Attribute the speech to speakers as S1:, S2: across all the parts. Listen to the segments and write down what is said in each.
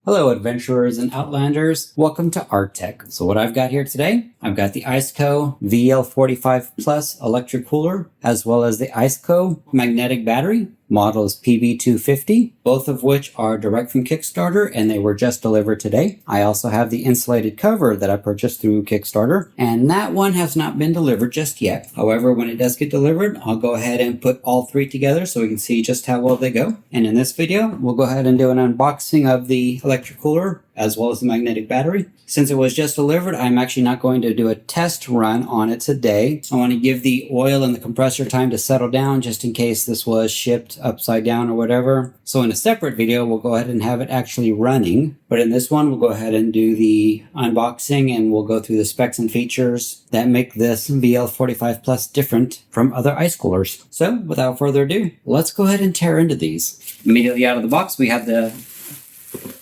S1: Hello adventurers and outlanders, welcome to Art Tech. So what I've got here today, I've got the ICECO VL45 Plus electric cooler, as well as the ICECO magnetic battery. Model is PB250, both of which are direct from Kickstarter and they were just delivered today. I also have the insulated cover that I purchased through Kickstarter, and that one has not been delivered just yet. However, when it does get delivered, I'll go ahead and put all three together so we can see just how well they go. And in this video, we'll go ahead and do an unboxing of the electric cooler as well as the magnetic battery. Since it was just delivered, I'm actually not going to do a test run on it today. I want to give the oil and the compressor time to settle down just in case this was shipped upside down or whatever. So in a separate video, we'll go ahead and have it actually running. But in this one, we'll go ahead and do the unboxing and we'll go through the specs and features that make this VL45 Plus different from other ice coolers. So without further ado, let's go ahead and tear into these. Immediately out of the box, we have the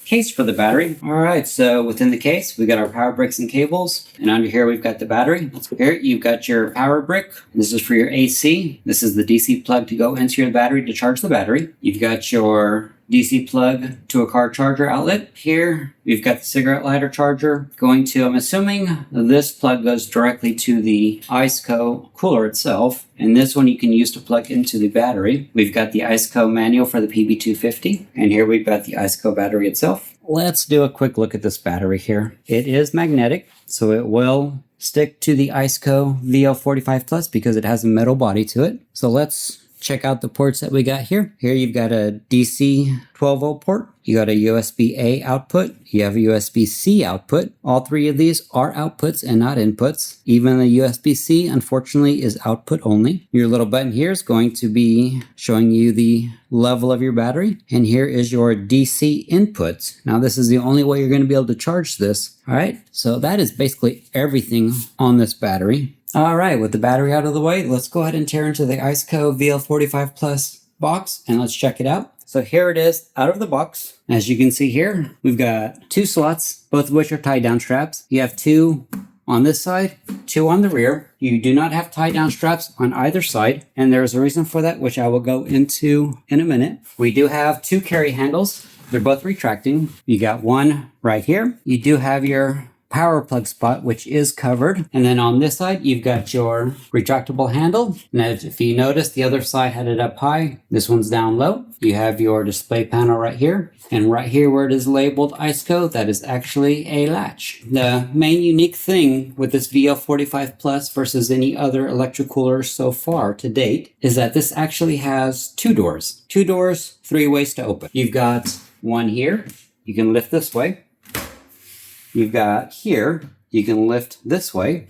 S1: case for the battery. All right, so within the case, we got our power bricks and cables, and under here we've got the battery. Here you've got your power brick. This is for your AC. This is the DC plug to go into your battery to charge the battery. You've got your DC plug to a car charger outlet. Here, we've got the cigarette lighter charger going to, I'm assuming this plug goes directly to the ICECO cooler itself. And this one you can use to plug into the battery. We've got the ICECO manual for the PB250. And here we've got the ICECO battery itself. Let's do a quick look at this battery here. It is magnetic, so it will stick to the ICECO VL45 Plus because it has a metal body to it. So let's check out the ports that we got here. Here you've got a DC 12 volt port. You got a USB-A output. You have a USB-C output. All three of these are outputs and not inputs. Even the USB-C, unfortunately, is output only. Your little button here is going to be showing you the level of your battery. And here is your DC input. Now, this is the only way you're going to be able to charge this. All right, so that is basically everything on this battery. All right, with the battery out of the way, let's go ahead and tear into the ICECO VL45 Plus box and let's check it out. So here it is out of the box. As you can see here, we've got two slots, both of which are tie down straps. You have two on this side, two on the rear. You do not have tie down straps on either side, and there's a reason for that, which I will go into in a minute. We do have two carry handles. They're both retracting. You got one right here. You do have your power plug spot, which is covered. And then on this side, you've got your retractable handle. And if you notice, the other side had it up high. This one's down low. You have your display panel right here. And right here where it is labeled ICECO, that is actually a latch. The main unique thing with this VL45 Plus versus any other electric cooler so far to date is that this actually has two doors. Two doors, three ways to open. You've got one here. You can lift this way. You've got here, you can lift this way.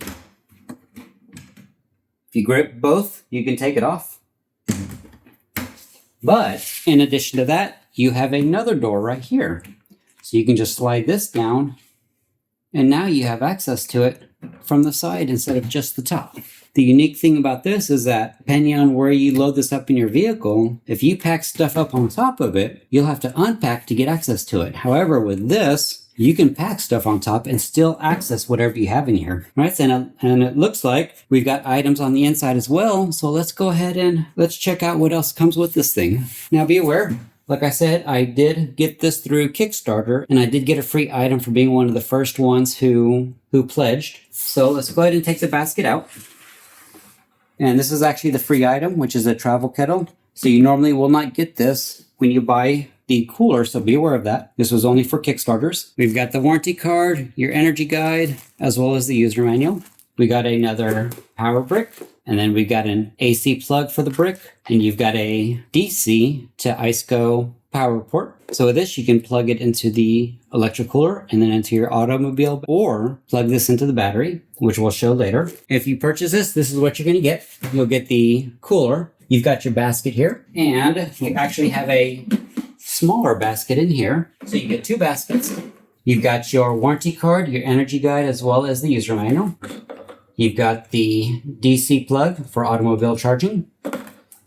S1: If you grip both, you can take it off. But in addition to that, you have another door right here. So you can just slide this down, and now you have access to it from the side instead of just the top. The unique thing about this is that depending on where you load this up in your vehicle, if you pack stuff up on top of it, you'll have to unpack to get access to it. However, with this, you can pack stuff on top and still access whatever you have in here. Right? And it looks like we've got items on the inside as well. So let's go ahead and let's check out what else comes with this thing. Now be aware, like I said, I did get this through Kickstarter and I did get a free item for being one of the first ones who pledged. So let's go ahead and take the basket out. And this is actually the free item, which is a travel kettle. So you normally will not get this when you buy the cooler, so be aware of that. This was only for Kickstarters. We've got the warranty card, your energy guide, as well as the user manual. We got another power brick, and then we got an AC plug for the brick, and you've got a DC to ICECO power port. So with this, you can plug it into the electric cooler and then into your automobile, or plug this into the battery, which we'll show later. If you purchase this, this is what you're gonna get. You'll get the cooler. You've got your basket here, and you actually have a smaller basket in here. So you get two baskets. You've got your warranty card, your energy guide, as well as the user manual. You've got the DC plug for automobile charging.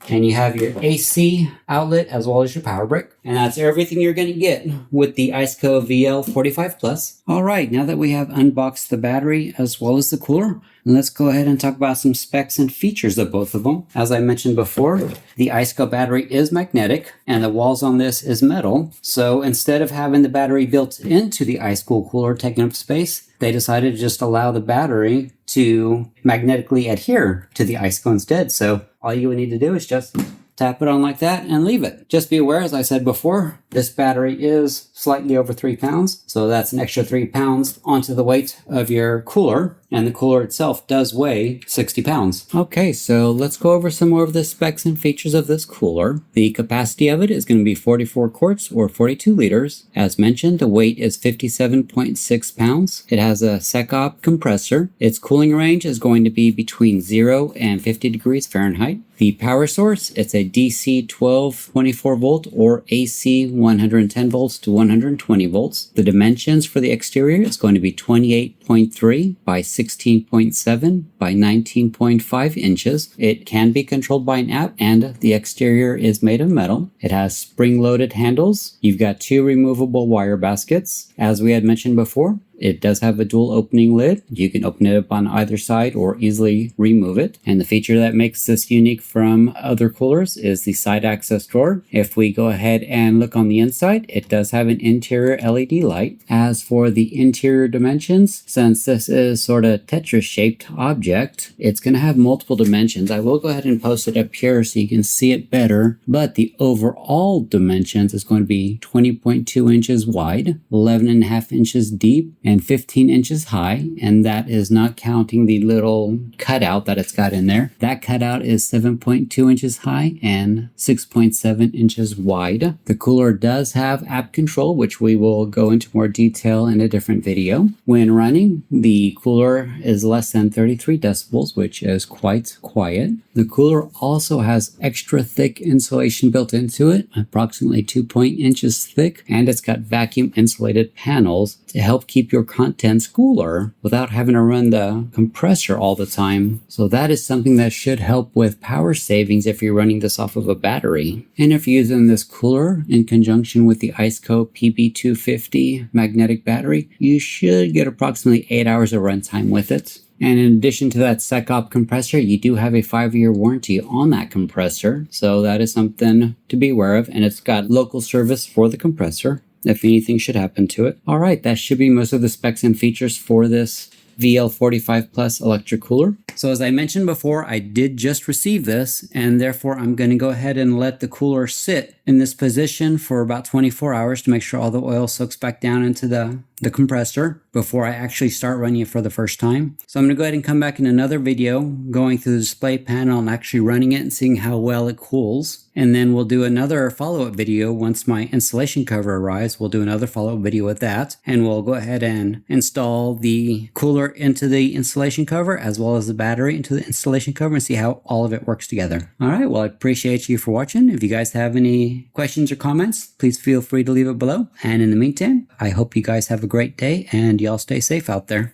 S1: And you have your AC outlet as well as your power brick. And that's everything you're going to get with the ICECO VL45 Plus. All right, now that we have unboxed the battery as well as the cooler, let's go ahead and talk about some specs and features of both of them. As I mentioned before, the ICECO battery is magnetic and the walls on this is metal. So instead of having the battery built into the ICECO cooler taking up space, they decided to just allow the battery to magnetically adhere to the ICECO instead. So all you would need to do is just tap it on like that and leave it. Just be aware, as I said before, this battery is slightly over 3 pounds. So that's an extra 3 pounds onto the weight of your cooler. And the cooler itself does weigh 60 pounds. Okay, so let's go over some more of the specs and features of this cooler. The capacity of it is going to be 44 quarts or 42 liters. As mentioned, the weight is 57.6 pounds. It has a ICECO compressor. Its cooling range is going to be between 0 and 50 degrees Fahrenheit. The power source, it's a DC 12 24 volt or AC 110 volts to 120 volts. The dimensions for the exterior is going to be 28.3 by 16.7 by 19.5 inches. It can be controlled by an app, and the exterior is made of metal. It has spring-loaded handles. You've got 2 removable wire baskets. As we had mentioned before, it does have a dual opening lid. You can open it up on either side or easily remove it. And the feature that makes this unique from other coolers is the side access door. If we go ahead and look on the inside, it does have an interior LED light. As for the interior dimensions, since this is sort of Tetris shaped object, it's going to have multiple dimensions. I will go ahead and post it up here so you can see it better. But the overall dimensions is going to be 20.2 inches wide, 11.5 inches deep, and 15 inches high, and that is not counting the little cutout that it's got in there. That cutout is 7.2 inches high and 6.7 inches wide. The cooler does have app control, which we will go into more detail in a different video. When running, the cooler is less than 33 decibels, which is quite quiet. The cooler also has extra thick insulation built into it, approximately 2 inches thick, and it's got vacuum insulated panels to help keep your contents cooler without having to run the compressor all the time. So that is something that should help with power savings if you're running this off of a battery. And if you're using this cooler in conjunction with the ICECO PB250 magnetic battery, you should get approximately 8 hours of runtime with it. And in addition to that ICECO compressor, you do have a 5-year warranty on that compressor. So that is something to be aware of. And it's got local service for the compressor if anything should happen to it. All right, that should be most of the specs and features for this VL45 Plus electric cooler. So as I mentioned before, I did just receive this, and therefore I'm going to go ahead and let the cooler sit in this position for about 24 hours to make sure all the oil soaks back down into the compressor before I actually start running it for the first time. So I'm going to go ahead and come back in another video going through the display panel and actually running it and seeing how well it cools. And then we'll do another follow-up video once my installation cover arrives. We'll do another follow-up video with that, and we'll go ahead and install the cooler into the installation cover as well as the battery into the installation cover and see how all of it works together. All right, well, I appreciate you for watching. If you guys have any questions or comments, please feel free to leave it below. And in the meantime, I hope you guys have a great day and y'all stay safe out there.